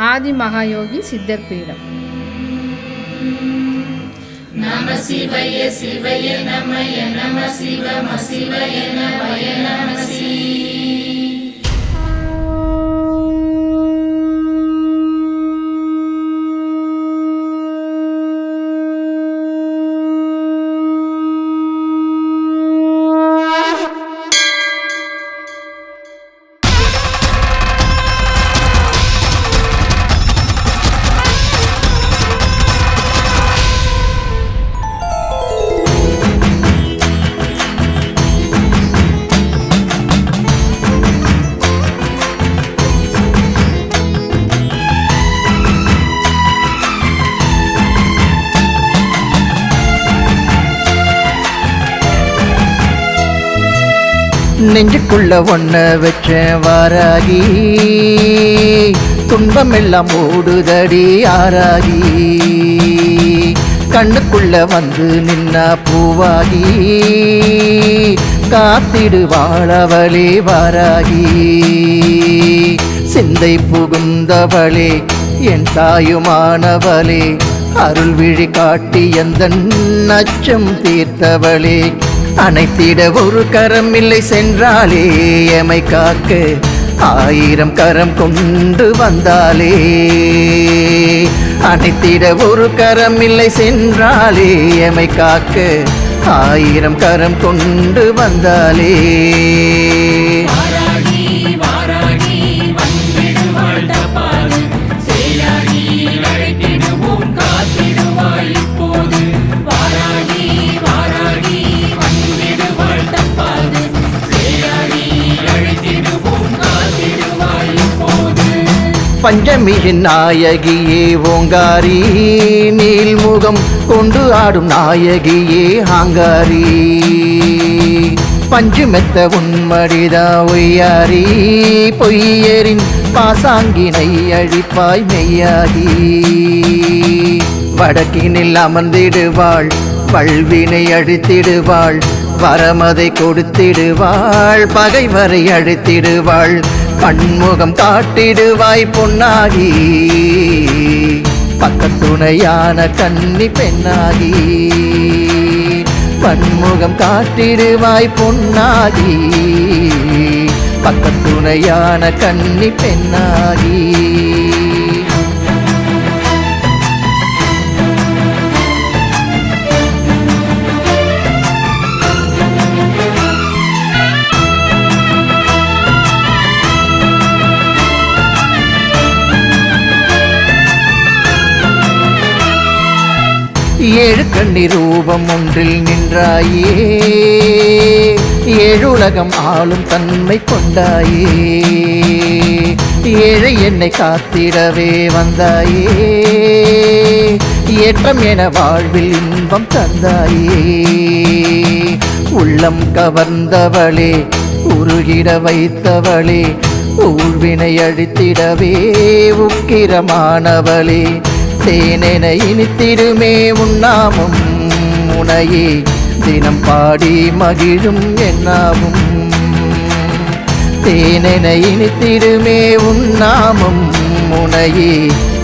ஆதி மகாயோகி சித்தர் பீடம். நம சிவய சிவய நமய நம சிவம சிவய நமய நம சி. நெஞ்சுக்குள்ள ஒன்ன வச்ச வாராகி, துன்பமெல்லாம் ஓடுதடி ஆராகி, கண்ணுக்குள்ள வந்து நின்னா பூவாகி, காத்திடு வாழவளே வாராகி, சிந்தை புகுந்தவளே என் தாயுமானவளே, அருள் விழி காட்டி எந்தன் அச்சம் தீர்த்தவளே, அனைத்திட ஒரு கரம் இல்லை சென்றாலே எமை காக்க ஆயிரம் கரம் கொண்டு வந்தாலே, அனைத்திட ஒரு கரம் இல்லை சென்றாலே எமை காக்க ஆயிரம் கரம் கொண்டு வந்தாலே. பஞ்சமியின் நாயகியே ஓங்காரி, நீல்முகம் கொண்டு ஆடும் நாயகியே ஆங்காரி, பஞ்சு மெத்த உன்மடிதா ஒய்யாரி, பொய்யரின் பாசாங்கினை அழிப்பாய் மெய்யாகி, வடக்கினில் அமர்ந்திடுவாள் பல்வினை அழித்திடுவாள், வரமதை கொடுத்திடுவாள் பகைவரை அழித்திடுவாள், பன்முகம் காட்டிடுவாய் பொன்னாகி, பக்கத்துணையான கன்னி பெண்ணாகி, பன்முகம் காட்டிடுவாய் பொன்னாகி, பக்கத்துணையான கன்னி பெண்ணாகி. ஏழு கண்ணி ரூபம் ஒன்றில் நின்றாயே, ஏழுலகம் ஆளும் தன்மை கொண்டாயே, ஏழை என்னை காத்திடவே வந்தாயே, ஏற்றம் என வாழ்வில் இன்பம் தந்தாயே, உள்ளம் கவர்ந்தவளே உருகிட வைத்தவளே, ஊழ்வினை அழித்திடவே உக்கிரமானவளே, தேனென இனித்திடுமே உன்னாமும் உனையே தினம் பாடி மகிழும் என்னாவும், தேனென இனித்திடுமே உன்னாமும் உனையே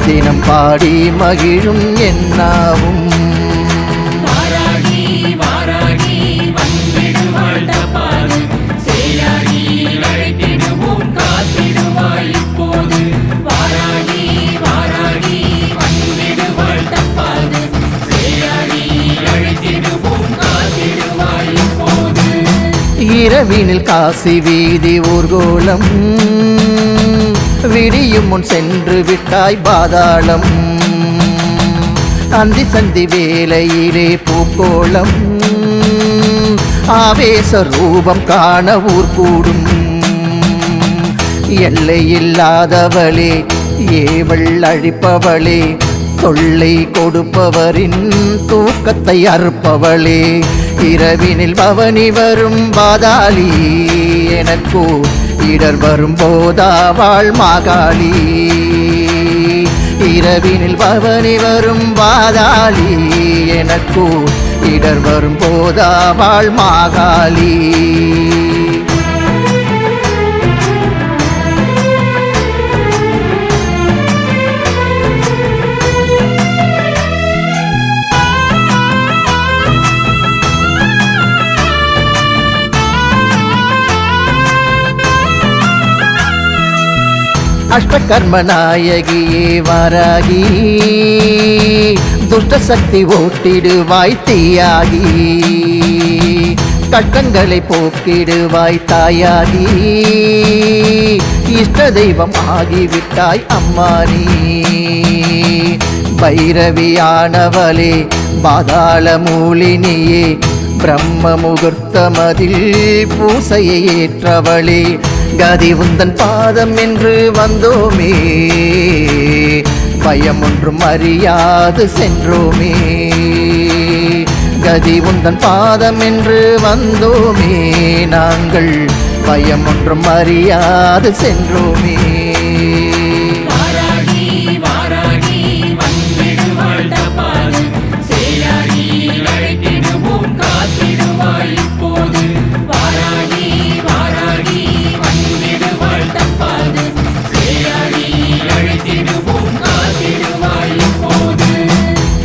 தினம் பாடி மகிழும் என்னாவும். இரவினில் காசி வீதி ஊர்கோலம், விடியும் முன் சென்று விட்டாய் பாதாளம், அந்தி சந்தி வேலையிலே பூக்கோளம், ஆவேச ரூபம் காண ஊர் கூடும், எல்லையில்லாதவளே ஏவள் அழிப்பவளே, தொல்லை கொடுப்பவரின் தூக்கத்தை அறுப்பவளே, இரவினில் பவனி வரும் பாதாளி, எனக்கோ இடர் வரும் போதாவாள் மாகாளி, இரவினில் பவனி வரும் பாதாளி, எனக்கோ இடர் வரும் போதாவாள் மாகாளி. அஷ்டகர்ம நாயகியே வாராகி, துஷ்ட சக்தி ஓட்டிடுவாய் தீயாகி, கஷ்டங்களை போக்கிடுவாய் தாயாகி, இஷ்ட தெய்வம் ஆகிவிட்டாய் அம்மா நீ. பைரவியானவளே பாதாள மூலினியே, பிரம்ம முகூர்த்தமதில் பூசையை ஏற்றவளே, கதி உந்தன் பாதம் என்று வந்தோமே, பயம் ஒன்றும் அறியாது சென்றோமே. கதி உந்தன் பாதம் என்று வந்தோமே, நாங்கள் பயம் ஒன்றும் அறியாது சென்றோமே.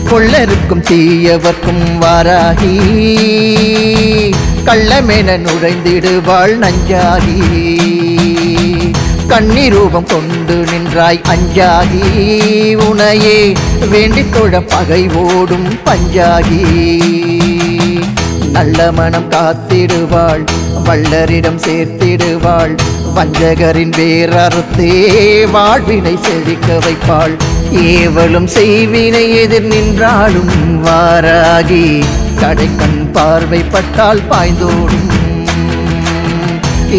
கொள்ளருக்கும் தீயவர்க்கும் வாராகி, கள்ளமென நுழைந்திடுவாள் நஞ்சாகி, கண்ணீரூபம் கொண்டு நின்றாய் அஞ்சாகி, உனையே வேண்டித் தொழ பகை ஓடும் பஞ்சாகி. நல்ல மனம் காத்திடுவாள், வள்ளரிடம் சேர்த்திடுவாள், வஞ்சகரின் வேறறுத்தே வாழ்வினை செழிக்க வைப்பாள். ஏவலும் செய்வினை எதிர் நின்றாலும் வாராகி, கடைக்கண் பார்வைப்பட்டால் பாய்ந்தோடும்.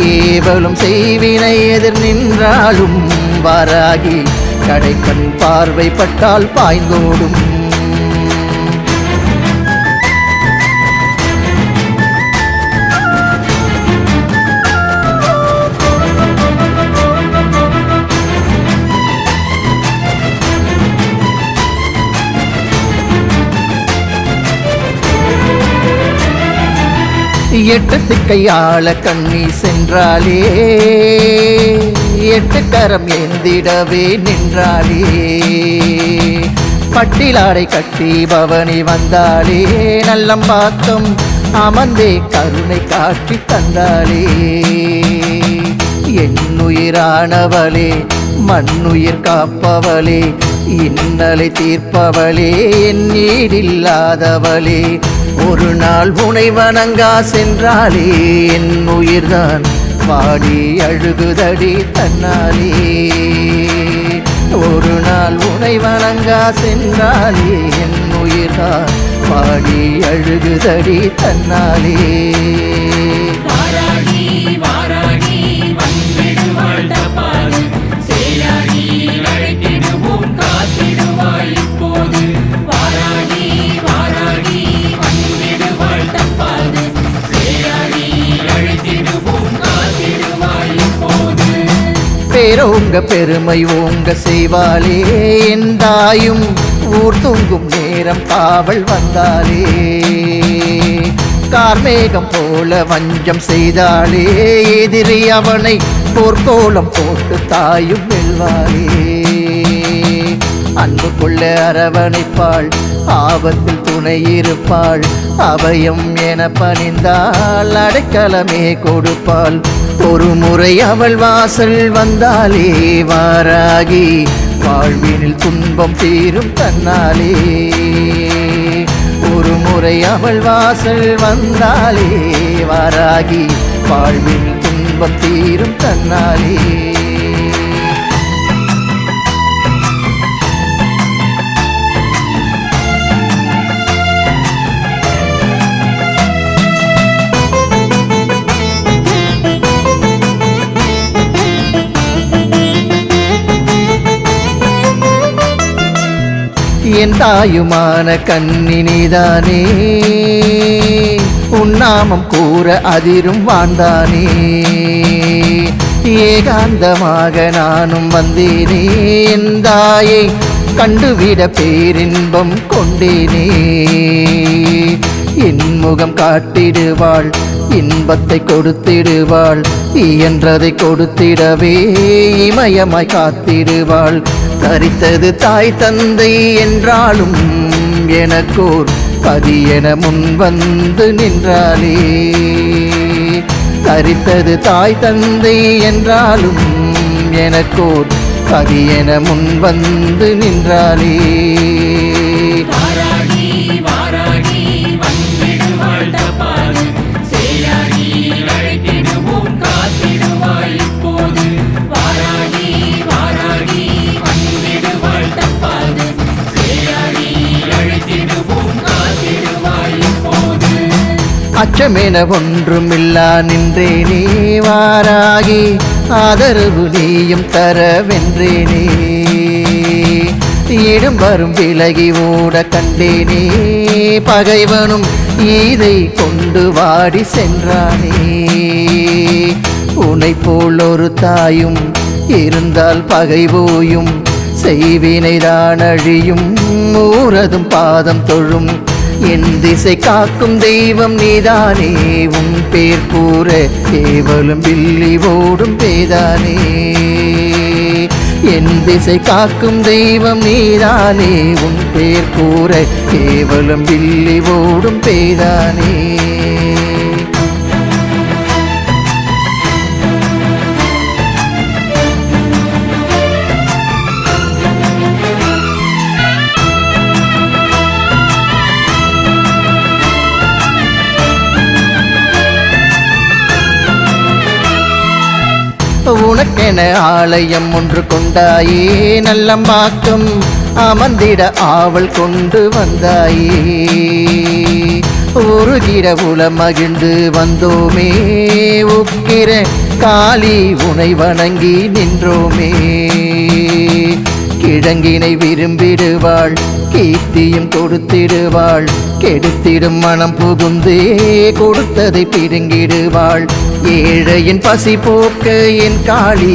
ஏவலும் செய்வினை எதிர் நின்றாலும் வாராகி, கடைக்கண் பார்வைப்பட்டால் பாய்ந்தோடும். எட்டு திக்கையாள கண்ணி சென்றாலே, எட்டு கரம் ஏந்திடவே நின்றாலே, பட்டிலாடை கட்டி பவனி வந்தாலே, நல்லம்பாக்கம் அமர்ந்தே கருணை காட்சி தந்தாலே. என்னுயிரானவளே மண்ணுயிர் காப்பவளே, இன்னலை தீர்ப்பவளே என் ஈடில்லாதவளே, ஒரு நாள் உனை வணங்கா சென்றாலே என் உயிர்தான் பாடி அழுகுதடி தன்னாலே. ஒரு நாள் உனை வணங்கா சென்றாலே என் உயிர்தான் பாடி அழுகுதடி தன்னாலே. பேரோங்க பெருமை ஓங்க செய்வாளே, எந்தாயும் ஊர் தூங்கும் நேரம் காவல் வந்தாலே, கார்மேகம் போல வஞ்சம் செய்தாலே, எதிரி அவனை போர்க்கோலம் போட்டு தாயும் வெல்வாளே. அன்பு கொள்ள அரவணைப்பாள், ஆபத்தில் துணை இருப்பாள், அபயம் என பணிந்தாள், அடைக்கலமே கொடுப்பாள். ஒரு முறை அவள் வாசல் வந்தாலே வாராகி, வாழ்வினில் துன்பம் தீரும் தன்னாலே. ஒரு முறை அவள் வாசல் வந்தாலே வாராகி, வாழ்வினில் துன்பம் தீரும் தன்னாலே. என் தாயுமான கண்ணினிதானே, உன்னாமம் கூற அதிரும் வாழ்ந்தானே. ஏகாந்தமாக நானும் வந்தேனே, என் தாயை கண்டுவிட பேரின்பம் கொண்டேனே. என் முகம் காட்டிடுவாள், இன்பத்தை கொடுத்திடுவாள், இயன்றதை கொடுத்திடவே இமயமாய் காத்திடுவாள். தரித்தது தாய் தந்தை என்றாலும் எனக்கோர் பதி என முன் வந்து நின்றாலே. தரித்தது தாய் தந்தை என்றாலும் எனக்கோர் பதியென முன் வந்து நின்றாளே. வாராகி வாராகி வந்திடுவாள் தப்பாது, சேயாகி அழைத்திடுவோம் காத்திடுவாய் இப்போது. வாராகி வாராகி வந்திடுவாள் தப்பாது, சேயாகி அழைத்திடுவோம் காத்திடுவாய் இப்போது. அச்சமென ஒன்றுமில்லா நின்றேனே வாராகி, ஆதரவு நீயும் தர வென்றேனே. இடம் வரும் விலகி ஓட கண்டேனே, பகைவனும் இதை கொண்டு வாடி சென்றானே. உனை போல் ஒரு தாயும் இருந்தால் பகைவோயும், செய்வினைதான் அழியும் ஊரதும் பாதம் தொழும். என் திசை காக்கும் தெய்வம் நீதானே, உன் பேர் கூற கேவலம் வில்லி ஓடும் பேதானே. என் திசை காக்கும் தெய்வம் நீதானே, உன் பேர் கூற கேவலம் வில்லி ஓடும் பேதானே. உனக்கென ஆலயம் ஒன்று கொண்டாயே, நல்லம்பாக்கம் அமர்ந்திட ஆவல் கொண்டு வந்தாயே. உருகிட உளமகிழ்ந்து வந்தோமே, உக்கிர காளி உனை வணங்கி நின்றோமே. கிழங்கினை விரும்பிடுவாள், கீர்த்தியும் கொடுத்திடுவாள். கெடுத்திடும் மனம் புகுந்தே கொடுத்ததை பிடுங்கிடுவாள். ஏழையின் பசி போக்க என் காளி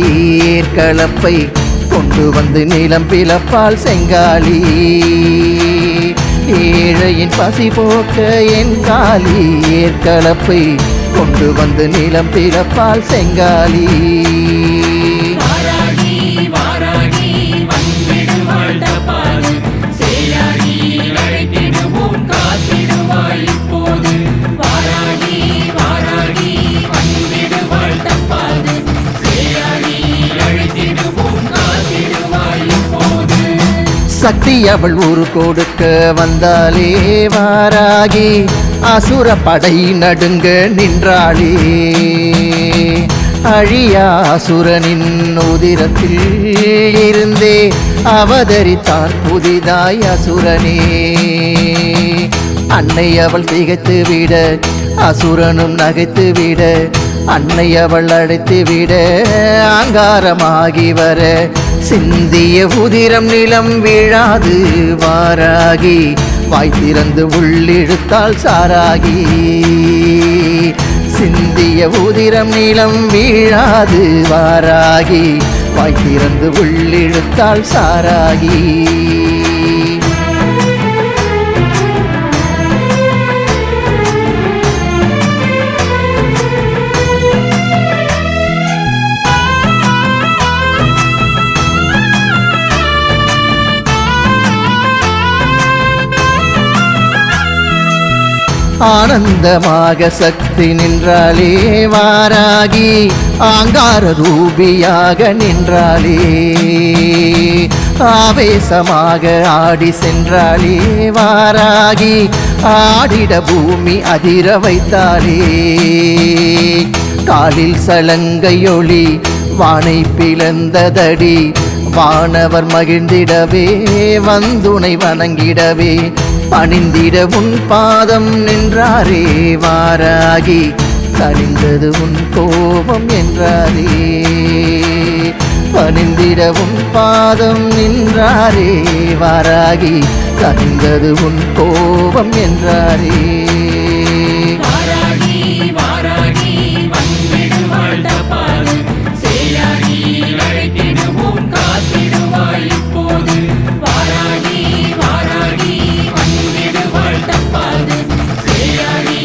ஏற்களப்பை கொண்டு வந்து நிலம் பிளப்பால் செங்காளி. ஏழையின் பசி போக்க என் காளி ஏற்களப்பை கொண்டு வந்து நிலம் பிளப்பால் செங்காளி. வாராகி வாராகி வந்திடுவாள் தப்பாது, சேயாகி அழைத்திடுவோம் காத்திடுவாய் இப்போது. வாராகி வாராகி வந்திடுவாள் தப்பாது, சேயாகி அழைத்திடுவோம் காத்திடுவாய் இப்போது. சக்தி அவள் ஊரு கொடுக்க வந்தாலே வாராகி, அசுர படை நடுங்க நின்றாளே. அழியா அசுரனின் உதிரத்தில் இருந்தே அவதரித்தான் புதிதாய் அசுரனே. அன்னை அவள் திகைத்து விட, அசுரனும் நகைத்து விட, அன்னை அவள் அழைத்து விட ஆங்காரமாகி வர, சிந்திய உதிரம் நிலம் விழாது வாராகி, வாய் திறந்து உள்ளிழுத்தால் சாராகி. சிந்திய உதிரம் நிலம் வீழாது வாராகி, வாய் திறந்து உள்ளிழுத்தால் சாராகி. ஆனந்தமாக சக்தி நின்றாளே வாராகி, ஆங்கார ரூபியாக நின்றாளே. ஆவேசமாக ஆடி சென்றாளே வாராகி, ஆடிட பூமி அதிர வைத்தாளே. காலில் சலங்கையொளி வானை பிளந்ததடி, வானவர் மகிழ்ந்திடவே வந்துனை வணங்கிடவே. பணிந்திட உன் பாதம் நின்றாரே வாராகி, கனிந்தது உன் கோபம் என்றாரே. பணிந்திட உன் பாதம் நின்றாரே வாராகி, கனிந்தது உன் கோபம் என்றாரே. வாராகி வாராகி வந்திடுவாள் தப்பாது, சேயாகி அழைத்திடுவோம் காத்திடுவாய் இப்போது. வாராகி வாராகி வந்திடுவாள் தப்பாது, சேயாகி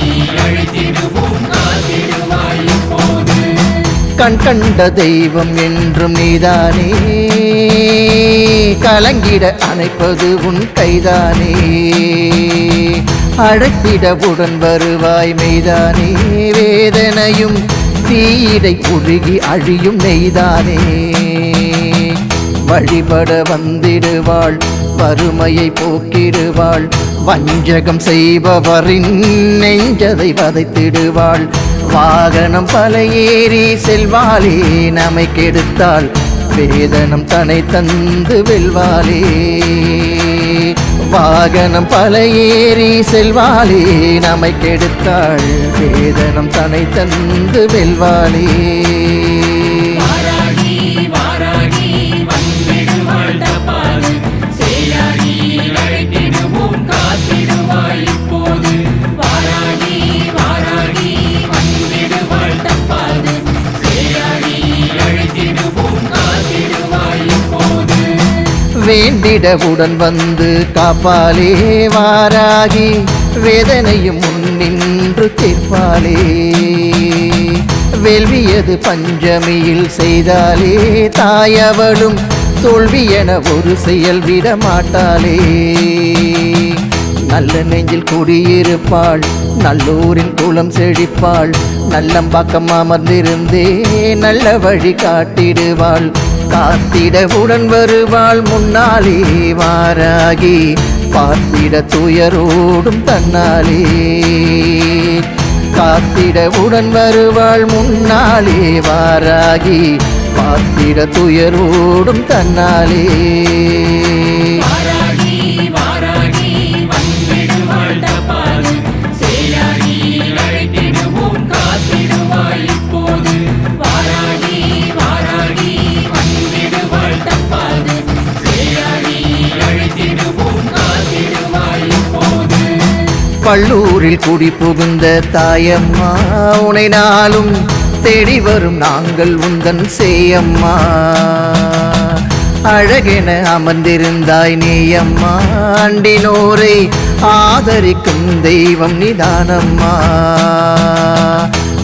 அழைத்திடுவோம் காத்திடுவாய் இப்போது. கண் கண்ட தெய்வம் என்றும் நீதானே, கலங்கிட அணைப்பது உன் கைதானே. அழைத்திடவுடன் வருவாய் மெய்தானே, வேதனையும் தீடை உருகி அழியும் நெய்தானே. வழிபட வந்திடுவாள், வறுமையை போக்கிடுவாள், வஞ்சகம் செய்பவரின் நெஞ்சதை வதைத்திடுவாள். வாகனம் பல ஏறி செல்வாளே, நம்மை கெடுத்தாள், வேதனம் தனை தந்து வெல்வாளே. வாகனம் பல ஏறி செல்வாளே, நம்மை கெடுத்தாள், வேதனம் தனை தந்து வெல்வாளே. வேண்டிடவுடன் வந்து காப்பாளே, வாராகி வேதனையும் முன்னின்று தீர்ப்பாளே. வேள்வியது பஞ்சமியில் செய்தாலே, தாயவளும் தோல்வி என ஒரு செயல் விட மாட்டாளே. நல்ல நெஞ்சில் குடியிருப்பாள், நல்லூரின் குலம் செழிப்பாள், நல்லம்பாக்கம் அமர்ந்திருந்தே நல்ல வழி காட்டிடுவாள். காத்திடவுடன் வருவாள் முன்னாலே, வாராகி பார்த்திட துயரோடும் தன்னாலே. காத்திடவுடன் வருவாள் முன்னாலே, வாராகி பார்த்திட துயரோடும் தன்னாலே. பள்ளூரில் குடி புகுந்த தாயம்மா, உனை நாளும் தேடி வரும் நாங்கள் உந்தன் சேயம்மா. அழகென அமர்ந்திருந்தாய் நீயம்மா, அண்டினோரை ஆதரிக்கும் தெய்வம் நிதானம்மா.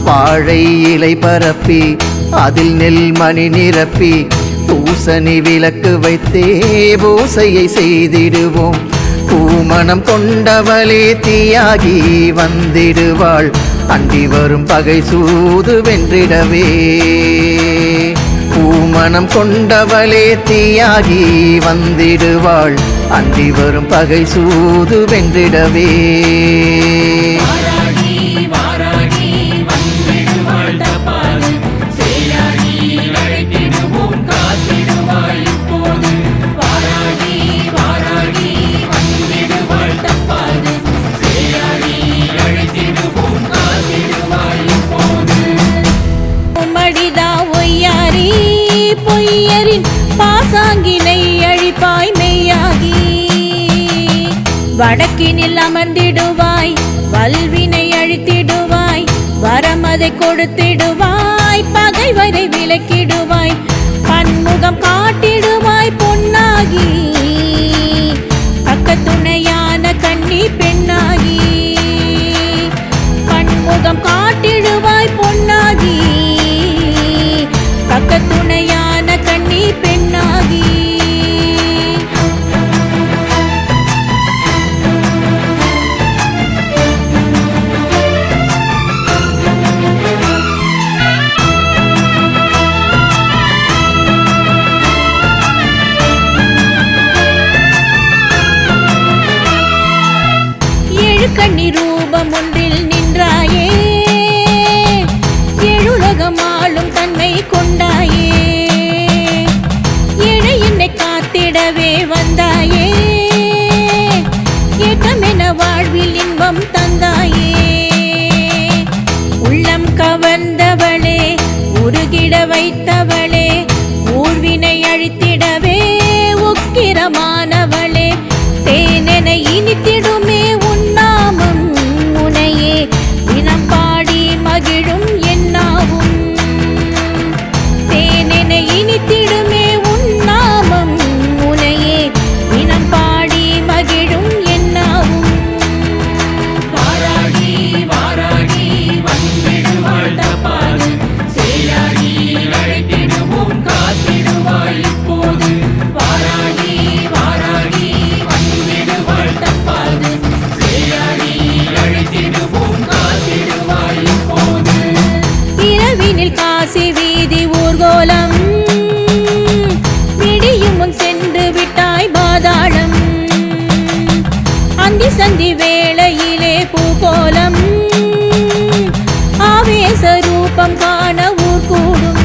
வாழை இலை பரப்பி அதில் நெல் மணி நிரப்பி, பூசணி விளக்கு வைத்தே பூசையை செய்திடுவோம். பூமணம் கொண்டவளே தீயாகி வந்திடுவாள், அண்டி வரும் பகை சூது வென்றிடவே. பூமணம் கொண்டவளே தீயாகி வந்திடுவாள், அண்டி வரும் பகை சூது வென்றிடவே. பாசாங்கினை அழிப்பாய் மெய்யாகி, வடக்கினில் அமர்ந்திடுவாய், வல்வினை அழித்திடுவாய், வரமதை கொடுத்திடுவாய், பகைவரை விலக்கிடுவாய், பன்முகம் காட்டிடுவாய் பொன்னாகி, பக்கத்துணையான கன்னி பெண்ணாகி. பன்முகம் காட்டிடுவாய் பொன்னாகி, பக்கத்துணையான கன்னி பெண்ணாகி. எழுகண்ணி ரூபம் ஒன்றில் நின்றாயே, எழுலகம் ஆளும் தன்மை கொண்டாயே. ஏழை என்னை காத்திடவே வந்தாயே, ஏக்கமென வாழ்வில் இன்பம் தந்தாயே. உள்ளம் கவர்ந்தவளே, உருகிட வைத்தவளே, ஊழ்வினை அழித்திடவே உக்கிரமானவளே. தேனென இனித்திடுமே உன்னாமம், உனையே தினம் பாடி மகிழும் என்னாவும். தேனென இனித்திடுமே உன்னாமம், உனையே தினம் பாடி மகிழும் என்னாவும். ரூபம் காண ஊர் கூடும்.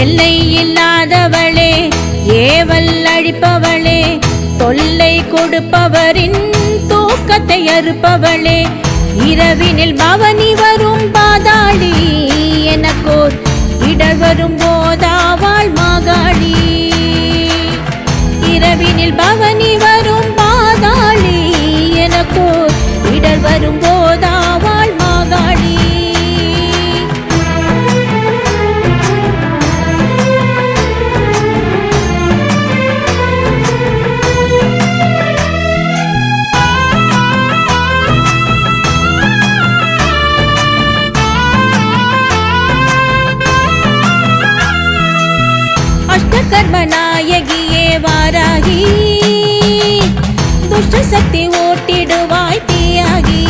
எல்லை இல்லாதவளே, ஏவல் அழிப்பவளே, தொல்லை கொடுப்பவரின் தூக்கத்தை அறுப்பவளே, இரவினில் பவனி வரும் பாதாளி, எனக்கோர் இடர் வரும் போதாவாள் மாகாளி. இரவினில் பவனி வரும் பாதாளி, எனக்கோர் இடர் வரும் போதாவாள் மாகாளி. கர்மநாயகியே வாராகி, துஷ்ட சக்தி ஓட்டிடுவாய் தீயாகி,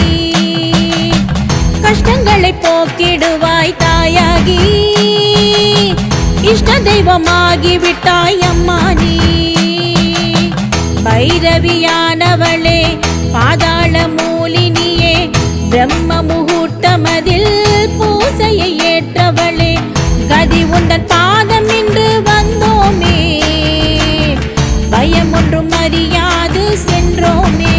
கஷ்டங்களை போக்கிடுவாய் தாயாகி, இஷ்ட தெய்வமாகி விட்டாய் அம்மா நீ. பைரவியானவளே, பாதாள மூலினியே, பிரம்ம முகூர்த்தமதில் பூசையை ஏற்றவளே, கதி உந்தன் பாதம் நின்று வந்தோமே, பயம் ஒன்றும் அறியாது சென்றோமே.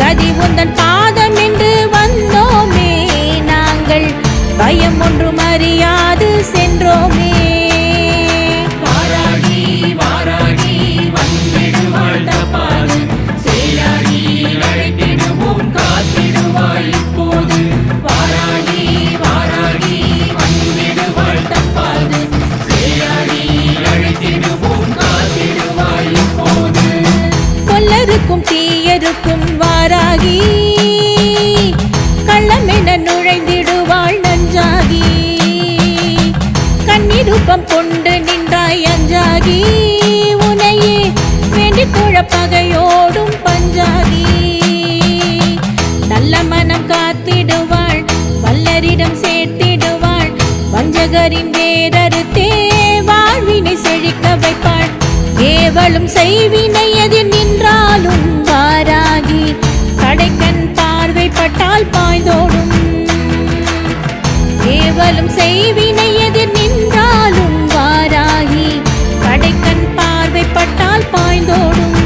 கதி உந்தன் பாதம் நின்று வந்தோமே, நாங்கள் பயம் ஒன்றும் அறியாது சென்றோமே. வாராகி வாராகி வந்திடுவாள் தப்பாது, சேயாகி அழைத்திடுவோம் காத்திடுவாய் இப்போது. வாராகி வாராகி வந்திடுவாள் தப்பாது, சேயாகி அழைத்திடுவோம் காத்திடுவாய் இப்போது. கொல்லருக்கும் தீயருக்கும் வாராகி, கள்ளமென நுழைந்திடுவாள் நஞ்சாகி, கண்ணிரூபம் கொண்டு நின்றாய் அஞ்சாகி, உனையே வேண்டிக் குழப்பகையோடும் பஞ்சாகி. நல்ல மனம் காத்திடுவாள், வல்லரிடம் சேர்த்திடுவாள், வஞ்சகரின் வேரறுத்தே வாழ்வினை செழிக்க வைப்பாள். ஏவலும் செய்வினை எதிர் நின்றாலும் வாராகி, கடைக்கண் பார்வைப்பட்டால் பாய்ந்தோடும். ஏவலும் செய்வினை எதிர் நின்றாலும் வாராகி, கடைக்கண் பார்வைப்பட்டால் பாய்ந்தோடும்.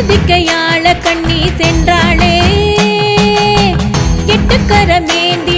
திக்கையாள கண்ணி சென்றாளே, எட்டுக்கரமேந்தி